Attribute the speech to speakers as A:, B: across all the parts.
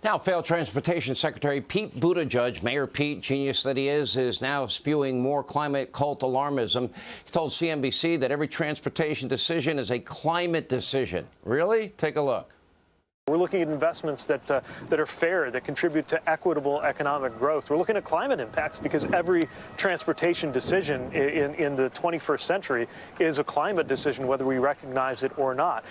A: Now, failed Transportation Secretary Pete Buttigieg, Mayor Pete, genius that he is now spewing more climate cult alarmism. He told CNBC that every transportation decision is a climate decision. Really? Take a look.
B: We're looking at investments that are fair, that contribute to equitable economic growth. We're looking at climate impacts because every transportation decision in the 21st century is a climate decision, whether we recognize it or not.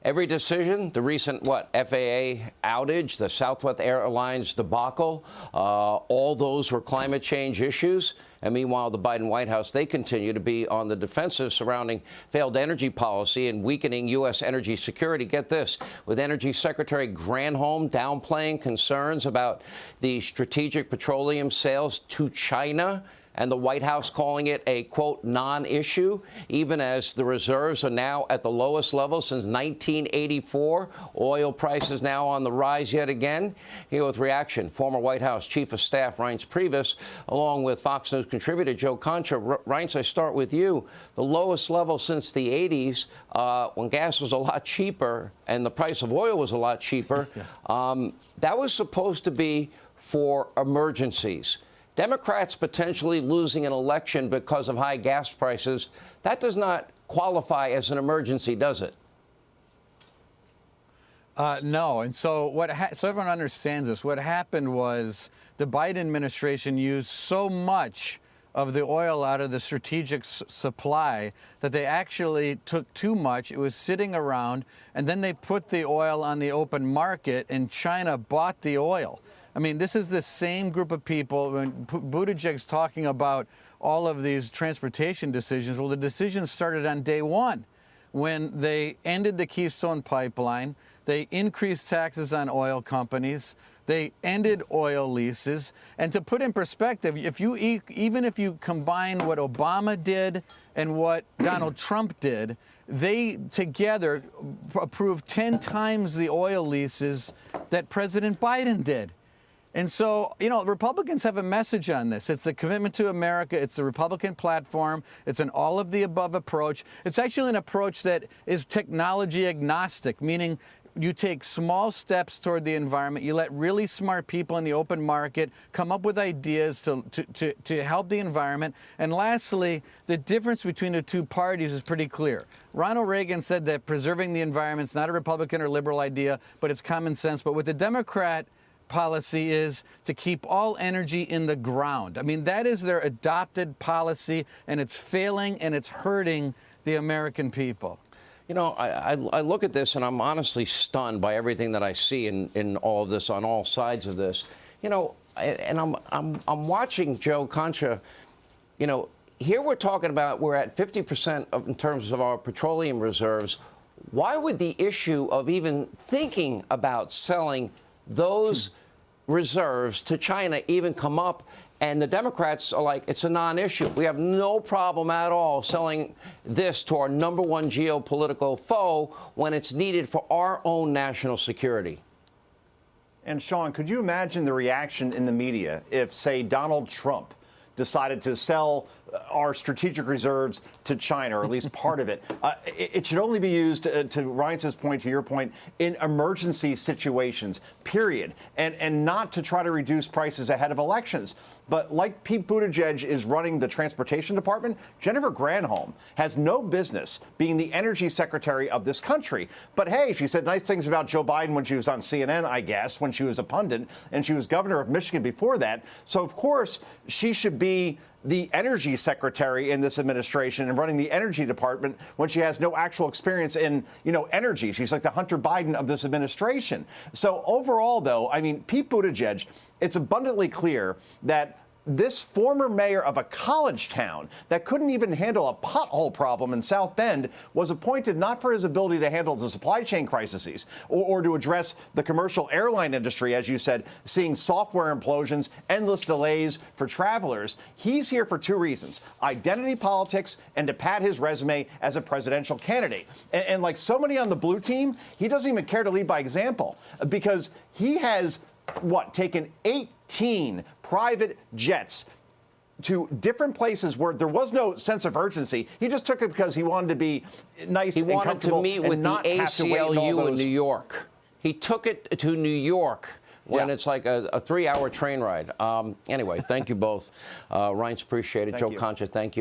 A: Every decision, the recent, FAA outage, the Southwest Airlines debacle, all those were climate change issues. And meanwhile, the Biden White House, they continue to be on the defensive surrounding failed energy policy and weakening U.S. energy security. Get this, with Energy Secretary Granholm downplaying concerns about the strategic petroleum sales to China, and the White House calling it a, quote, non-issue, even as the reserves are now at the lowest level since 1984. Oil prices now on the rise yet again. Here with reaction, former White House Chief of Staff Reince Priebus, along with Fox News contributor Joe Concha. Reince, I start with you. The lowest level since the 80s, when gas was a lot cheaper and the price of oil was a lot cheaper. That was supposed to be for emergencies. Democrats potentially losing an election because of high gas prices, that does not qualify as an emergency, does it?
C: No. And so so everyone understands this. What happened was the Biden administration used so much of the oil out of the strategic supply that they actually took too much. It was sitting around, and then they put the oil on the open market, and China bought the oil. I mean, this is the same group of people. When Buttigieg's talking about all of these transportation decisions, well, the decisions started on day one when they ended the Keystone Pipeline. They increased taxes on oil companies. They ended oil leases. And to put in perspective, even if you combine what Obama did and what Donald Trump did, they together approved 10 times the oil leases that President Biden did. And so, Republicans have a message on this. It's the commitment to America. It's the Republican platform. It's an all-of-the-above approach. It's actually an approach that is technology agnostic, meaning you take small steps toward the environment. You let really smart people in the open market come up with ideas to help the environment. And lastly, the difference between the two parties is pretty clear. Ronald Reagan said that preserving the environment is not a Republican or liberal idea, but it's common sense. But with the Democrat policy is to keep all energy in the ground. I mean, that is their adopted policy, and it's failing and it's hurting the American people.
A: I look at this and I'm honestly stunned by everything that I see in all of this, on all sides of this. And I'm watching Joe Concha. Here we're talking about we're at 50% in terms of our petroleum reserves. Why would the issue of even thinking about selling those reserves to China even come up? And the Democrats are like, it's a non-issue. We have no problem at all selling this to our number one geopolitical foe when it's needed for our own national security.
D: And Sean, could you imagine the reaction in the media if, say, Donald Trump decided to sell our strategic reserves to China, or at least part of it? It should only be used, to Reince's point, to your point, in emergency situations, period, and not to try to reduce prices ahead of elections. But like Pete Buttigieg is running the transportation department, Jennifer Granholm has no business being the energy secretary of this country. But hey, she said nice things about Joe Biden when she was on CNN, I guess, when she was a pundit, and she was governor of Michigan before that. So, of course, she should be the energy secretary in this administration and running the energy department when she has no actual experience in, energy. She's like the Hunter Biden of this administration. So overall, though, I mean, Pete Buttigieg, it's abundantly clear that this former mayor of a college town that couldn't even handle a pothole problem in South Bend was appointed not for his ability to handle the supply chain crises or to address the commercial airline industry, as you said, seeing software implosions, endless delays for travelers. He's here for two reasons: identity politics and to pad his resume as a presidential candidate. And like so many on the blue team, he doesn't even care to lead by example, because he has, taken 18 private jets to different places where there was no sense of urgency. He just took it because he wanted to be nice and comfortable.
A: He wanted to meet with the ACLU in New York. He took it to New York when
D: Yeah.
A: it's like a 3-hour train ride. Anyway, thank you both. Reince, appreciate it.
D: Thank
A: Joe
D: you.
A: Concha, thank you.